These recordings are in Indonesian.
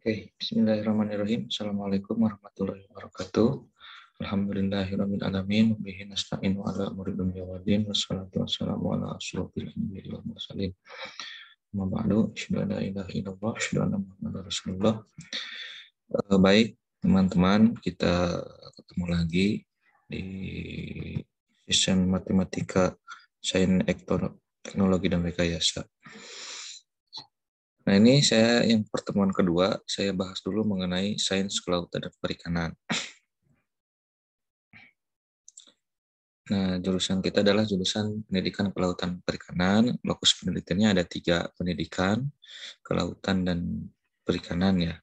Oke, bismillahirrahmanirrahim. Assalamualaikum warahmatullahi wabarakatuh. Alhamdulillahirabbil alamin, bihi nasta'inu ala umuri dunya waddin, wassalatu wassalamu ala asyrofil anbiya'i wal mursalin. Amma ba'du, asyhadu an la ilaha illallah, asyhadu anna Muhammadar Rasulullah. Baik, teman-teman, kita ketemu lagi di session matematika, sains, teknologi dan rekayasa. Nah, ini saya yang pertemuan kedua, saya bahas dulu mengenai sains kelautan dan perikanan. Nah, jurusan kita adalah jurusan pendidikan kelautan perikanan. Lokus penelitiannya ada 3, pendidikan, kelautan, dan perikanan ya.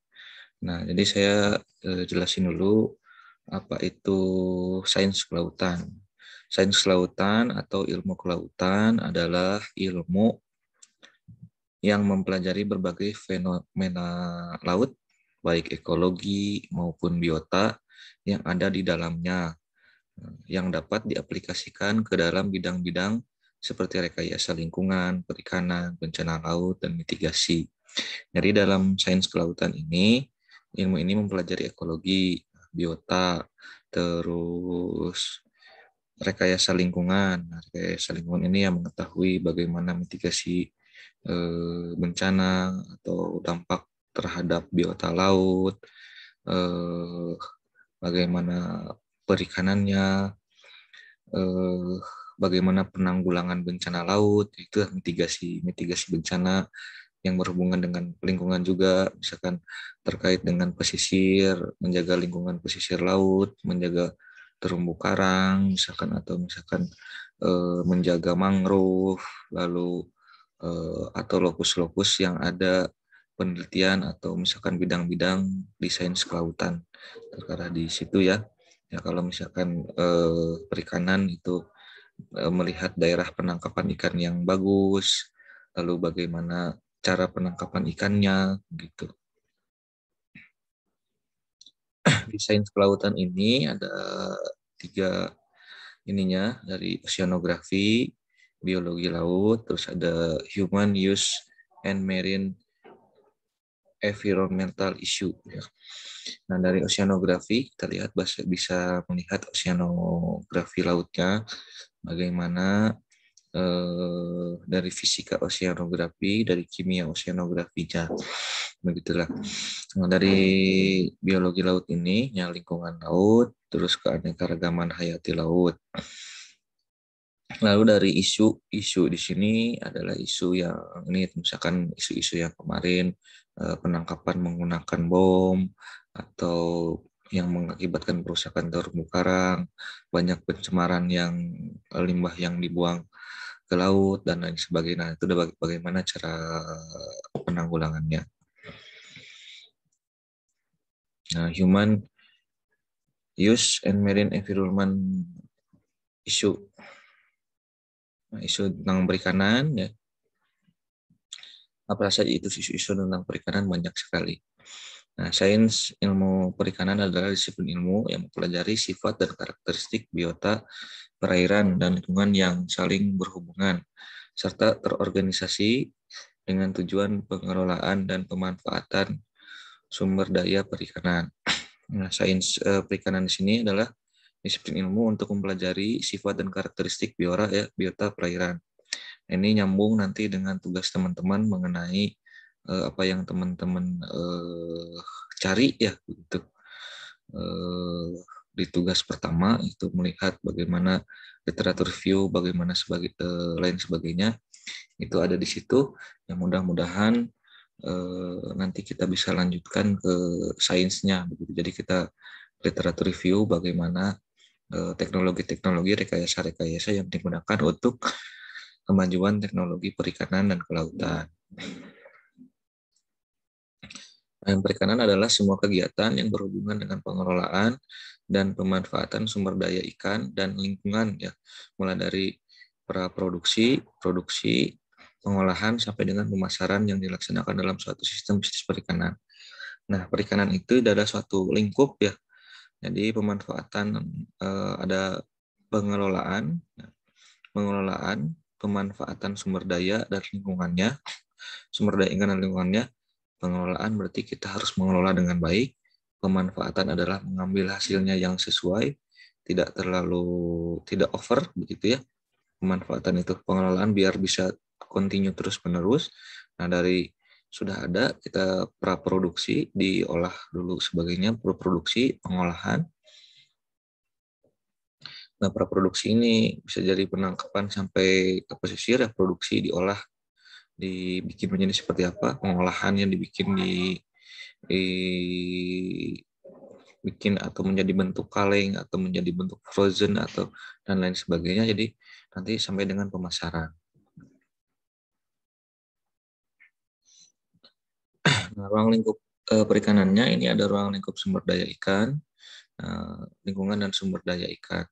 Nah, jadi saya jelasin dulu apa itu sains kelautan. Sains kelautan atau ilmu kelautan adalah ilmu yang mempelajari berbagai fenomena laut, baik ekologi maupun biota yang ada di dalamnya, yang dapat diaplikasikan ke dalam bidang-bidang seperti rekayasa lingkungan, perikanan, bencana laut, dan mitigasi. Jadi dalam sains kelautan ini, ilmu ini mempelajari ekologi, biota, terus rekayasa lingkungan. Rekayasa lingkungan ini yang mengetahui bagaimana mitigasi bencana atau dampak terhadap biota laut, bagaimana perikanannya, bagaimana penanggulangan bencana laut, itu mitigasi bencana yang berhubungan dengan lingkungan juga, misalkan terkait dengan pesisir, menjaga lingkungan pesisir laut, menjaga terumbu karang, misalkan menjaga mangrove, lalu atau lokus-lokus yang ada penelitian atau misalkan bidang-bidang di sains kelautan terkait di situ ya. Ya kalau misalkan perikanan itu melihat daerah penangkapan ikan yang bagus, lalu bagaimana cara penangkapan ikannya gitu. Di sains kelautan ini ada 3 ininya, dari oceanografi, biologi laut, terus ada human use and marine environmental issue. Nah, dari oceanografi kita lihat bisa melihat oceanografi lautnya, bagaimana dari fisika oceanografi, dari kimia oceanografinya, begitulah. Nah, dari biologi laut ini, yang lingkungan laut, terus keanekaragaman hayati laut. Lalu dari isu di sini adalah isu yang ini, misalkan isu-isu yang kemarin, penangkapan menggunakan bom atau yang mengakibatkan perusakan terumbu karang, banyak pencemaran yang limbah yang dibuang ke laut dan lain sebagainya. Itu bagaimana cara penanggulangannya. Nah, human use and marine environment issue. Nah, isu tentang perikanan ya. Apa saja itu isu-isu tentang perikanan, banyak sekali. Nah, sains ilmu perikanan adalah disiplin ilmu yang mempelajari sifat dan karakteristik biota, perairan, dan lingkungan yang saling berhubungan, serta terorganisasi dengan tujuan pengelolaan dan pemanfaatan sumber daya perikanan. Nah, sains perikanan di sini adalah disiplin ilmu untuk mempelajari sifat dan karakteristik biota perairan. Ini nyambung nanti dengan tugas teman-teman mengenai apa yang teman-teman cari ya gitu. Di tugas pertama itu melihat bagaimana literatur review, bagaimana lain sebagainya, itu ada di situ. Yang mudah-mudahan nanti kita bisa lanjutkan ke sainsnya. Jadi kita literatur review bagaimana teknologi-teknologi rekayasa-rekayasa yang digunakan untuk kemajuan teknologi perikanan dan kelautan. Perikanan adalah semua kegiatan yang berhubungan dengan pengelolaan dan pemanfaatan sumber daya ikan dan lingkungan ya, mulai dari praproduksi, produksi, pengolahan sampai dengan pemasaran yang dilaksanakan dalam suatu sistem bisnis perikanan. Nah, perikanan itu adalah suatu lingkup ya. Jadi pemanfaatan ada pengelolaan, pemanfaatan sumber daya dan lingkungannya, sumber daya ikan dan lingkungannya, Pengelolaan berarti kita harus mengelola dengan baik. Pemanfaatan adalah mengambil hasilnya yang sesuai, tidak over begitu ya. Pemanfaatan itu pengelolaan biar bisa continue terus-menerus. Nah, dari sudah ada kita praproduksi, diolah dulu sebagainya, praproduksi, pengolahan. Nah, praproduksi ini bisa jadi penangkapan sampai ke pesisir, ya, produksi, diolah, dibikin menjadi seperti apa, pengolahan yang dibikin atau menjadi bentuk kaleng atau menjadi bentuk frozen atau dan lain sebagainya. Jadi nanti sampai dengan pemasaran. Nah, ruang lingkup perikanannya ini ada ruang lingkup sumber daya ikan, lingkungan dan sumber daya ikan.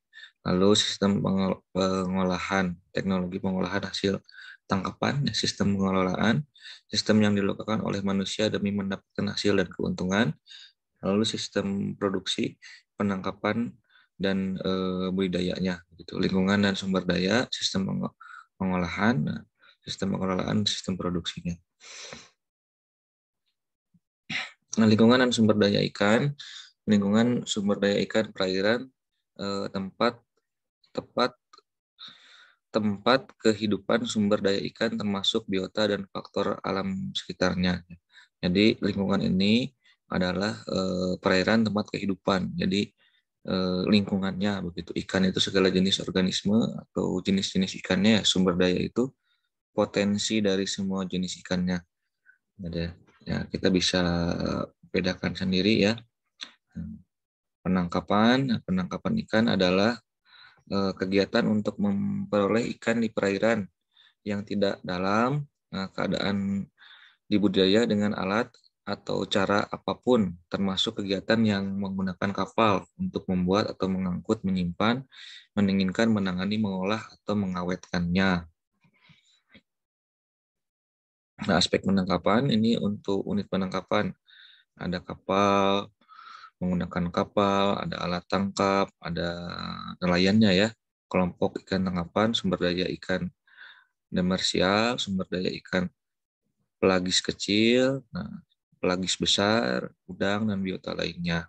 Lalu sistem pengolahan, teknologi pengolahan hasil tangkapan, sistem pengelolaan, sistem yang dilakukan oleh manusia demi mendapatkan hasil dan keuntungan, lalu sistem produksi, penangkapan, dan budidayanya, gitu. Lingkungan dan sumber daya, sistem pengolahan, sistem pengelolaan, sistem produksinya. Nah, lingkungan dan sumber daya ikan, lingkungan sumber daya ikan perairan, tempat kehidupan sumber daya ikan termasuk biota dan faktor alam sekitarnya. Jadi lingkungan ini adalah perairan tempat kehidupan. Jadi lingkungannya begitu. Ikan itu segala jenis organisme atau jenis-jenis ikannya, sumber daya itu potensi dari semua jenis ikannya. Jadi ya kita bisa bedakan sendiri ya. Penangkapan ikan adalah kegiatan untuk memperoleh ikan di perairan yang tidak dalam keadaan dibudidaya dengan alat atau cara apapun, termasuk kegiatan yang menggunakan kapal untuk membuat atau mengangkut, menyimpan, mendinginkan, menangani, mengolah, atau mengawetkannya. Nah, aspek penangkapan ini untuk unit penangkapan. Ada kapal, menggunakan kapal, ada alat tangkap, ada nelayannya ya, kelompok ikan tangkapan, sumber daya ikan demersial, sumber daya ikan pelagis kecil, pelagis besar, udang, dan biota lainnya.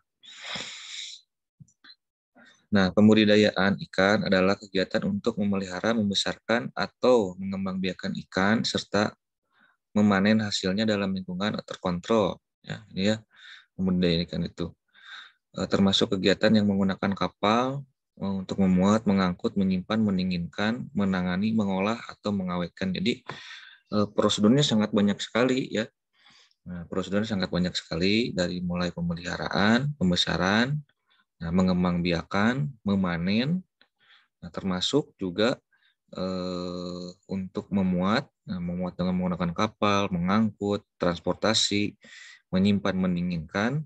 Nah, pembudidayaan ikan adalah kegiatan untuk memelihara, membesarkan, atau mengembangbiakan ikan, serta memanen hasilnya dalam lingkungan terkontrol. Ya, ini ya, pembudidayaan ikan itu. Termasuk kegiatan yang menggunakan kapal untuk memuat, mengangkut, menyimpan, mendinginkan, menangani, mengolah, atau mengawetkan. Jadi prosedurnya sangat banyak sekali ya. Nah, prosedurnya sangat banyak sekali dari mulai pemeliharaan, pembesaran, mengembangbiakan, memanen, termasuk juga untuk memuat dengan menggunakan kapal, mengangkut, transportasi, menyimpan, mendinginkan,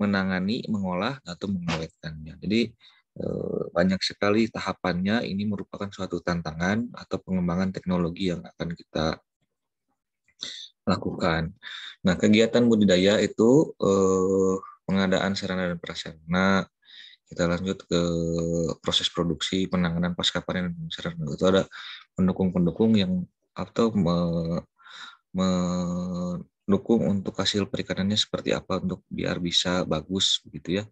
menangani, mengolah, atau mengawetkannya. Jadi banyak sekali tahapannya. Ini merupakan suatu tantangan atau pengembangan teknologi yang akan kita lakukan. Nah, kegiatan budidaya itu pengadaan sarana dan prasarana. Kita lanjut ke proses produksi, penanganan pasca panen dan pemasaran. Itu ada pendukung-pendukung yang atau mendukung untuk hasil perikanannya seperti apa untuk biar bisa bagus begitu ya.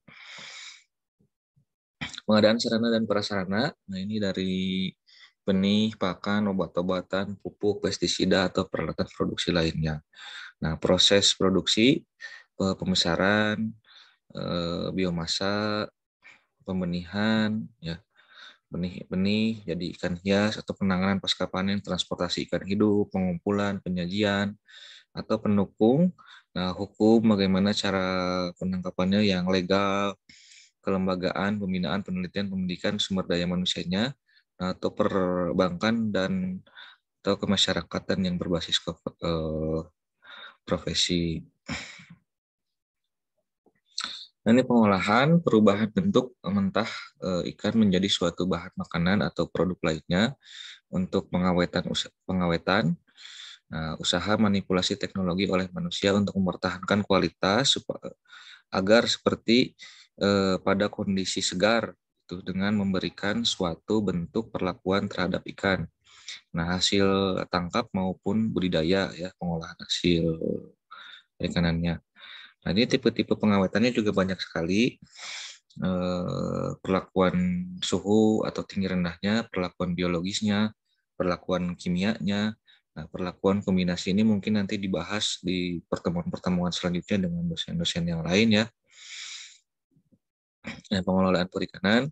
Pengadaan sarana dan prasarana, nah ini dari benih, pakan, obat-obatan, pupuk, pestisida, atau peralatan produksi lainnya. Nah, proses produksi, pembesaran, biomasa, pembenihan, ya, benih jadi ikan hias, atau penanganan pasca panen, transportasi ikan hidup, pengumpulan, penyajian, atau pendukung. Nah, hukum bagaimana cara penangkapannya yang legal, kelembagaan, pembinaan, penelitian, pendidikan, sumber daya manusianya, atau perbankan dan atau kemasyarakatan yang berbasis ke profesi. Nah, ini pengolahan, perubahan bentuk mentah ikan menjadi suatu bahan makanan atau produk lainnya untuk pengawetan, usaha manipulasi teknologi oleh manusia untuk mempertahankan kualitas agar seperti pada kondisi segar itu dengan memberikan suatu bentuk perlakuan terhadap ikan. Nah, hasil tangkap maupun budidaya ya, pengolahan hasil perikanannya. Nah, ini tipe-tipe pengawetannya juga banyak sekali. Perlakuan suhu atau tinggi rendahnya, perlakuan biologisnya, perlakuan kimianya. Nah, perlakuan kombinasi ini mungkin nanti dibahas di pertemuan-pertemuan selanjutnya dengan dosen-dosen yang lain ya. Nah, pengelolaan perikanan,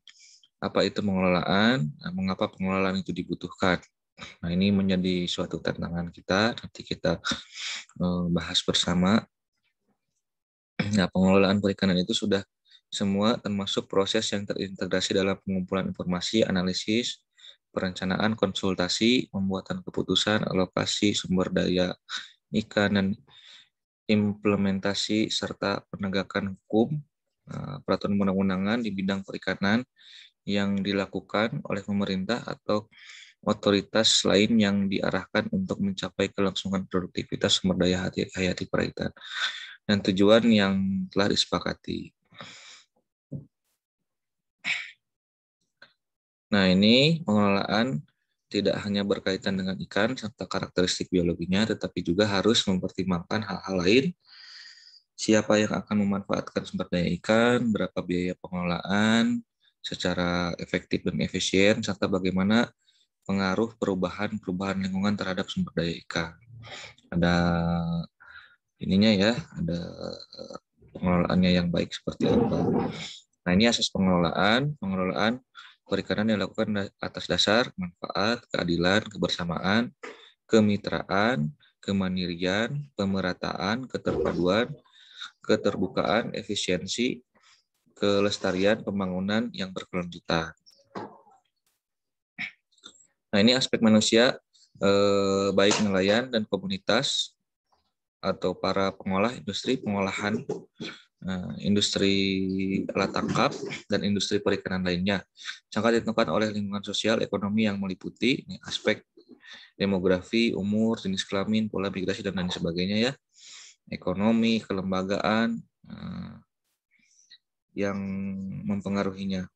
apa itu pengelolaan? Nah, mengapa pengelolaan itu dibutuhkan? Nah, ini menjadi suatu tantangan kita, nanti kita bahas bersama. Nah, pengelolaan perikanan itu sudah semua termasuk proses yang terintegrasi dalam pengumpulan informasi, analisis, perencanaan, konsultasi, pembuatan keputusan, alokasi sumber daya ikan, dan implementasi serta penegakan hukum, peraturan undang-undangan di bidang perikanan yang dilakukan oleh pemerintah atau otoritas lain yang diarahkan untuk mencapai kelangsungan produktivitas sumber daya hayati perairan dan tujuan yang telah disepakati. Nah, ini pengelolaan tidak hanya berkaitan dengan ikan serta karakteristik biologinya, tetapi juga harus mempertimbangkan hal-hal lain. Siapa yang akan memanfaatkan sumber daya ikan, berapa biaya pengelolaan secara efektif dan efisien, serta bagaimana pengaruh perubahan lingkungan terhadap sumber daya ikan. Ada ininya ya, ada pengelolaannya yang baik seperti apa. Nah, ini asas pengelolaan perikanan yang dilakukan atas dasar manfaat, keadilan, kebersamaan, kemitraan, kemandirian, pemerataan, keterpaduan, keterbukaan, efisiensi, kelestarian, pembangunan yang berkelanjutan. Nah, ini aspek manusia, baik nelayan dan komunitas atau para pengolah industri pengolahan, industri alat tangkap, dan industri perikanan lainnya. Sangat ditentukan oleh lingkungan sosial, ekonomi yang meliputi aspek demografi, umur, jenis kelamin, pola migrasi, dan lain sebagainya ya. Ekonomi, kelembagaan yang mempengaruhinya.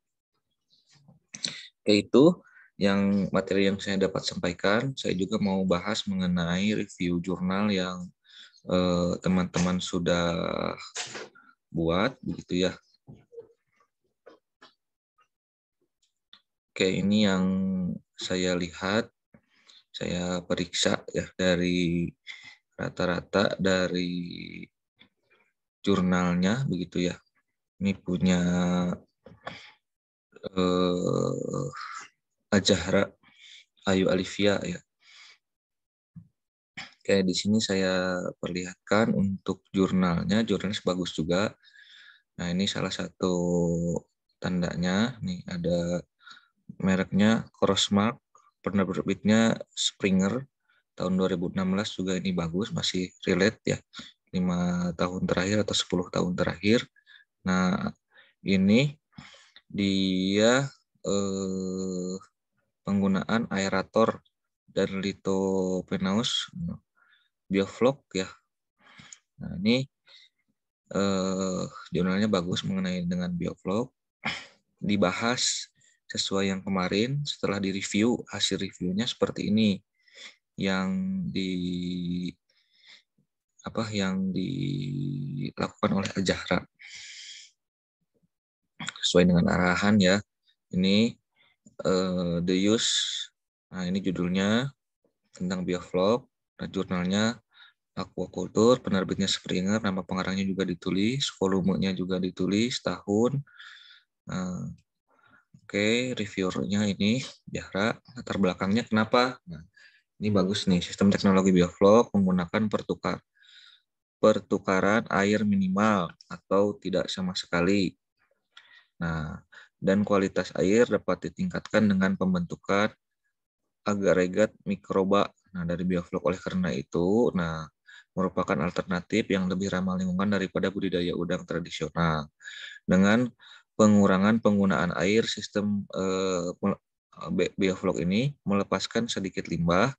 Yaitu yang materi yang saya dapat sampaikan. Saya juga mau bahas mengenai review jurnal yang teman-teman sudah buat, begitu ya. Oke, ini yang saya lihat, saya periksa ya dari rata-rata dari jurnalnya, begitu ya. Ini punya Azahra Ayu Alivia ya. Oke, di sini saya perlihatkan untuk jurnalnya bagus juga. Nah, ini salah satu tandanya, nih ada mereknya Crossmark, penerbitnya Springer, tahun 2016 juga ini bagus, masih relate ya, 5 tahun terakhir atau 10 tahun terakhir. Nah, ini dia penggunaan aerator dan lithopenaus bioflok ya. Nah, ini jurnalnya bagus mengenai dengan bioflok. Dibahas sesuai yang kemarin, setelah direview, hasil reviewnya seperti ini. Yang dilakukan oleh Azahra. Sesuai dengan arahan ya. Ini the use. Nah, ini judulnya tentang bioflok. Nah, jurnalnya Aquaculture, penerbitnya Springer, nama pengarangnya juga ditulis, volumenya juga ditulis, tahun. Oke, reviewernya ini Azahra. Latar belakangnya kenapa? Nah, ini bagus nih, sistem teknologi bioflok menggunakan pertukaran air minimal atau tidak sama sekali. Nah, dan kualitas air dapat ditingkatkan dengan pembentukan agregat mikroba. Nah, dari bioflok. Oleh karena itu, merupakan alternatif yang lebih ramah lingkungan daripada budidaya udang tradisional. Dengan pengurangan penggunaan air, sistem bioflok ini melepaskan sedikit limbah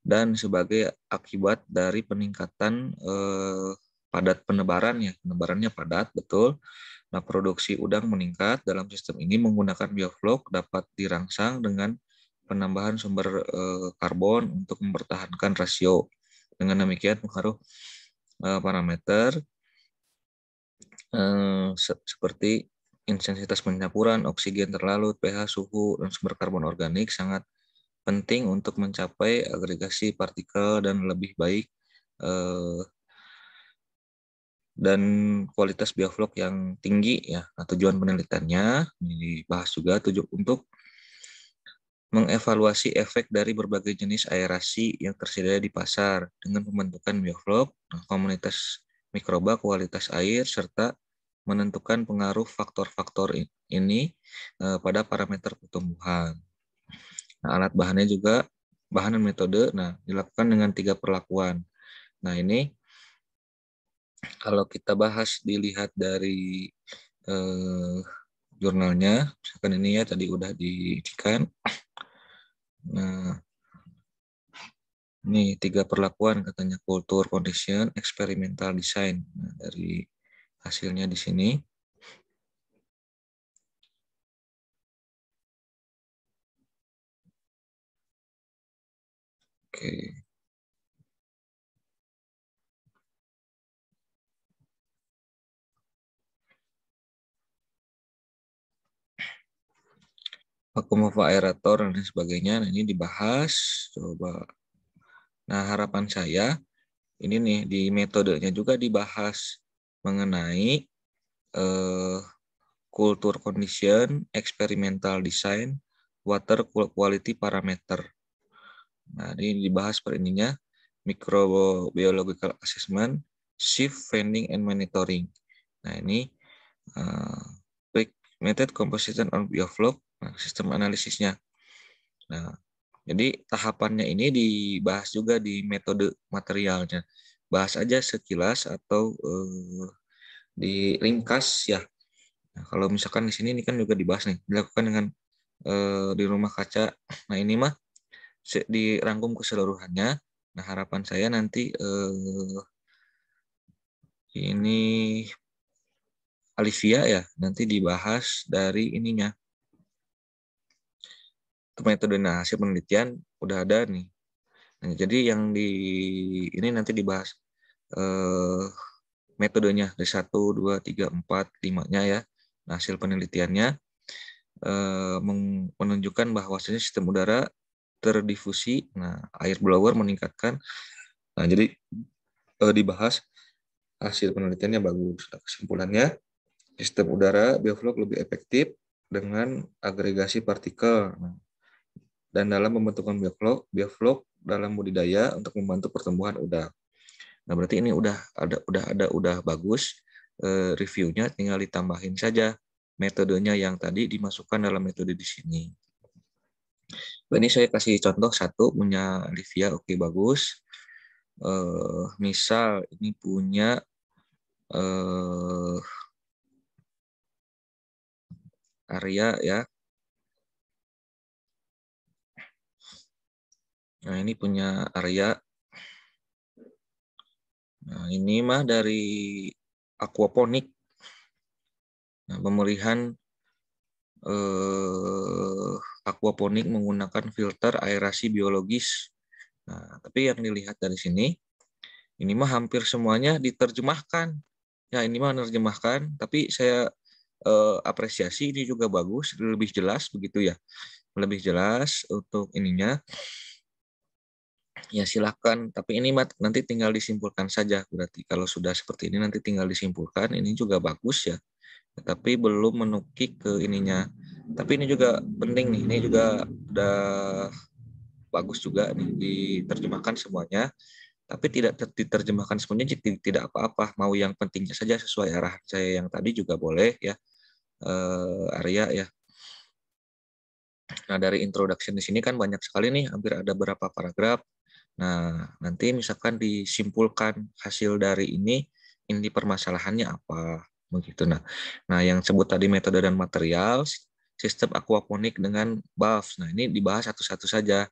dan sebagai akibat dari peningkatan padat penebarannya. Penebarannya padat, betul. Nah, produksi udang meningkat. Dalam sistem ini menggunakan bioflok dapat dirangsang dengan penambahan sumber karbon untuk mempertahankan rasio. Dengan demikian, pengaruh parameter seperti intensitas pencampuran, oksigen terlarut, pH, suhu, dan sumber karbon organik sangat penting untuk mencapai agregasi partikel dan lebih baik dan kualitas bioflok yang tinggi ya. Nah, tujuan penelitiannya ini dibahas juga untuk mengevaluasi efek dari berbagai jenis aerasi yang tersedia di pasar dengan pembentukan bioflok, komunitas mikroba, kualitas air, serta menentukan pengaruh faktor-faktor ini pada parameter pertumbuhan. Nah, alat bahannya juga bahan dan metode. Nah, dilakukan dengan 3 perlakuan. Nah, ini kalau kita bahas dilihat dari jurnalnya, misalkan ini ya tadi udah diikan. Nah, ini 3 perlakuan katanya kultur, condition, experimental design. Nah, dari hasilnya di sini. Oke. Vakum aerator dan sebagainya. Nah, ini dibahas. Coba. Nah, harapan saya ini nih di metodenya juga dibahas mengenai culture condition, experimental design, water quality parameter. Nah, ini dibahas per ininya microbiological assessment, shift finding and monitoring. Nah, ini method composition on bioflok, nah, sistem analisisnya. Nah, jadi tahapannya ini dibahas juga di metode materialnya. Bahas aja sekilas atau diringkas ya. Nah, kalau misalkan di sini ini kan juga dibahas nih, dilakukan dengan di rumah kaca. Nah, ini mah dirangkum keseluruhannya. Nah, harapan saya nanti ini Alivia ya, nanti dibahas dari ininya. Metode hasil penelitian udah ada nih. Nah, jadi yang di ini nanti dibahas metodenya dari 1, 2, 3, 4, 5-nya ya. Nah, hasil penelitiannya menunjukkan bahwa sistem udara terdifusi. Nah, air blower meningkatkan. Nah, jadi dibahas hasil penelitiannya bagus. Nah, kesimpulannya, sistem udara bioflok lebih efektif dengan agregasi partikel. Nah, dan dalam pembentukan bioflok dalam budidaya untuk membantu pertumbuhan udang. Nah, berarti ini udah bagus reviewnya, tinggal ditambahin saja metodenya yang tadi dimasukkan dalam metode di sini. Ini saya kasih contoh satu punya Livia, oke bagus. Misal ini punya Arya ya. Nah, ini punya Arya. Nah, ini mah dari aquaponik. Nah, pemilihan aquaponik menggunakan filter aerasi biologis. Nah, tapi yang dilihat dari sini, ini mah hampir semuanya diterjemahkan. Ya, ini mah menerjemahkan, tapi saya apresiasi ini juga bagus, lebih jelas begitu ya. Lebih jelas untuk ininya. Ya silahkan, tapi ini nanti tinggal disimpulkan saja. Berarti kalau sudah seperti ini nanti tinggal disimpulkan, ini juga bagus ya. Tapi belum menukik ke ininya. Tapi ini juga penting nih, ini juga udah bagus juga nih diterjemahkan semuanya. Tapi tidak diterjemahkan semuanya tidak apa-apa. Mau yang pentingnya saja sesuai arah saya yang tadi juga boleh ya, Arya ya. Nah, dari introduction di sini kan banyak sekali nih, hampir ada beberapa paragraf. Nah, nanti misalkan disimpulkan hasil dari ini permasalahannya apa, begitu. Nah, yang sebut tadi metode dan material, sistem aquaponik dengan BAF. Nah, ini dibahas satu-satu saja.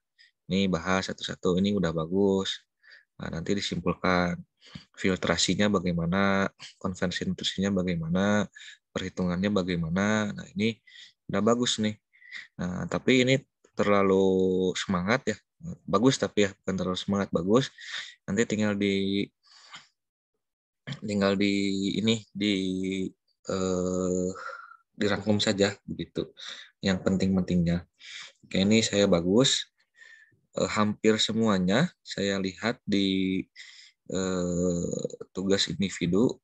Ini bahas satu-satu, ini udah bagus. Nah, nanti disimpulkan filtrasinya bagaimana, konversi nutrisinya bagaimana, perhitungannya bagaimana. Nah, ini udah bagus nih. Nah, tapi ini terlalu semangat ya. Bagus tapi ya bukan terlalu semangat, bagus. Nanti tinggal tinggal di ini eh, dirangkum saja begitu. Yang penting-pentingnya. Oke, ini saya bagus. Hampir semuanya saya lihat di tugas individu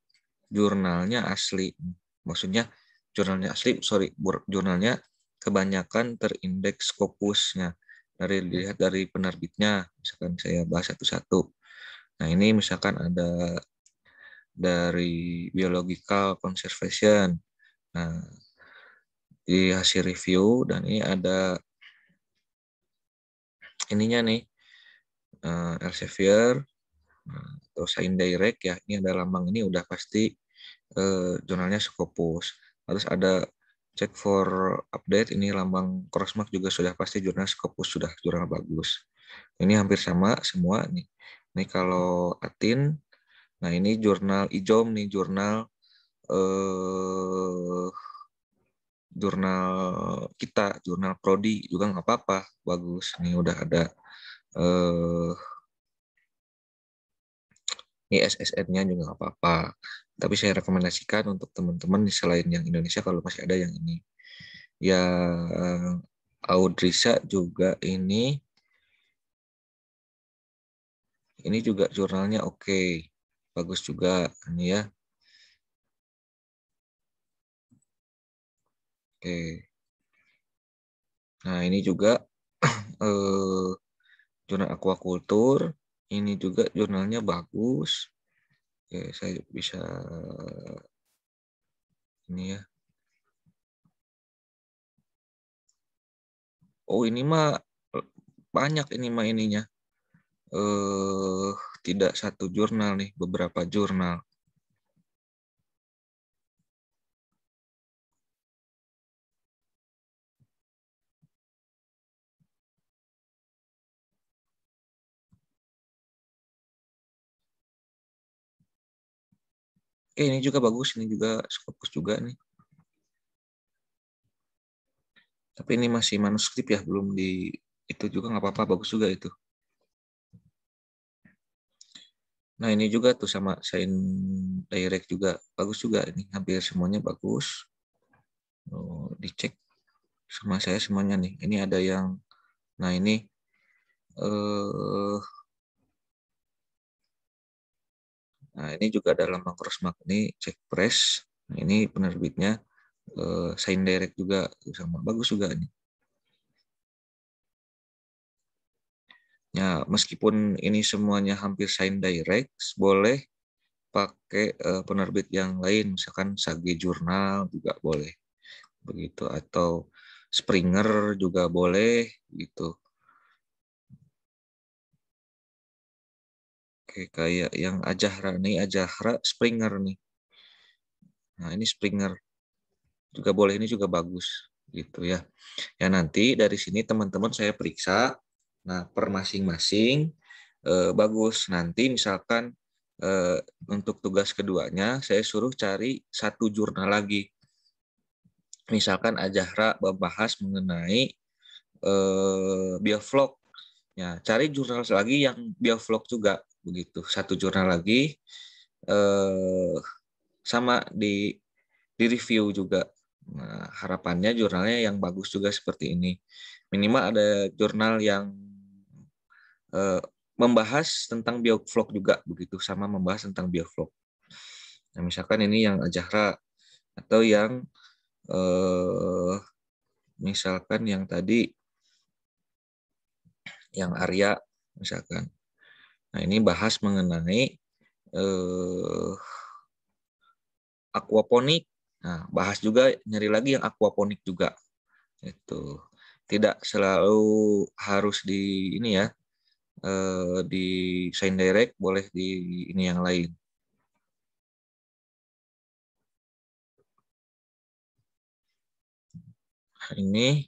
jurnalnya asli. Maksudnya jurnalnya asli, sorry, jurnalnya kebanyakan terindeks Scopusnya. Dilihat dari penerbitnya, misalkan saya bahas satu-satu. Nah, ini misalkan ada dari Biological Conservation. Nah, di hasil review, dan ini ada ininya nih, Elsevier, atau Science Direct ya. Ini ada lambang, ini udah pasti jurnalnya Scopus. Terus ada check for update, ini lambang Crossmark juga sudah pasti jurnal Scopus, sudah jurnal bagus. Ini hampir sama semua nih. Ini kalau Atin, nah ini jurnal IJOM nih, eh, jurnal kita, jurnal Prodi juga nggak apa-apa, bagus. Ini udah ada eh, ini SSN-nya juga nggak apa-apa. Tapi saya rekomendasikan untuk teman-teman selain yang Indonesia kalau masih ada yang ini. Yang Audrisa juga ini juga jurnalnya oke. Bagus juga ini ya. Oke. Nah, ini juga eh, jurnal aquaculture. Ini juga jurnalnya bagus. Oke, saya bisa ini ya. Oh, ini mah banyak ini mah ininya. Eh, tidak satu jurnal nih, beberapa jurnal. Ini juga bagus, ini juga Scopus juga nih. Tapi ini masih manuskrip ya, belum di itu juga nggak apa-apa, bagus juga itu. Nah, ini juga tuh sama Sain Direct juga bagus juga, ini hampir semuanya bagus. Oh, dicek sama saya semuanya nih. Ini ada yang, nah ini eh nah ini juga ada lambang crossmark, ini cek press. Nah, ini penerbitnya Sain Direct juga sama bagus juga nih. Ya, meskipun ini semuanya hampir Sain Direct, boleh pakai penerbit yang lain, misalkan Sage Jurnal juga boleh begitu, atau Springer juga boleh gitu. Kayak yang Ajahra nih, Ajahra Springer nih. Nah, ini Springer juga boleh, ini juga bagus gitu ya. Ya, nanti dari sini teman-teman saya periksa. Nah, per masing-masing bagus. Nanti misalkan untuk tugas keduanya saya suruh cari satu jurnal lagi. Misalkan Ajahra membahas mengenai biovlog. Ya, cari jurnal lagi yang biovlog juga begitu. Satu jurnal lagi eh, sama di review juga. Nah, harapannya jurnalnya yang bagus juga seperti ini. Minimal ada jurnal yang eh, membahas tentang biovlog juga begitu, sama membahas tentang biovlog. Nah, misalkan ini yang Ajahra, atau yang misalkan yang tadi yang Arya misalkan. Nah, ini bahas mengenai eh, aquaponik. Nah, bahas juga, nyari lagi yang aquaponik juga. Itu tidak selalu harus di ini ya, di Sign Direct, boleh di ini yang lain. Ini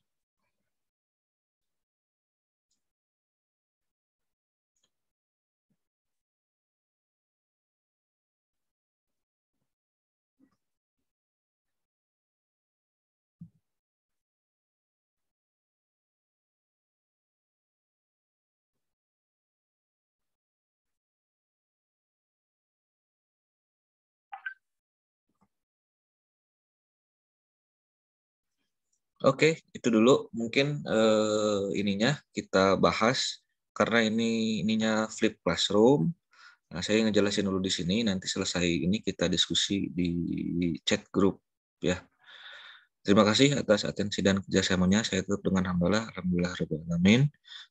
Oke, itu dulu mungkin ininya kita bahas karena ininya flip classroom. Nah, saya ngejelasin dulu di sini, nanti selesai ini kita diskusi di chat grup ya. Terima kasih atas atensi dan kerjasamanya. Saya tutup dengan hamdalah. Alhamdulillah rabbil alamin.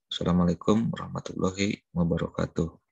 Assalamualaikum warahmatullahi wabarakatuh.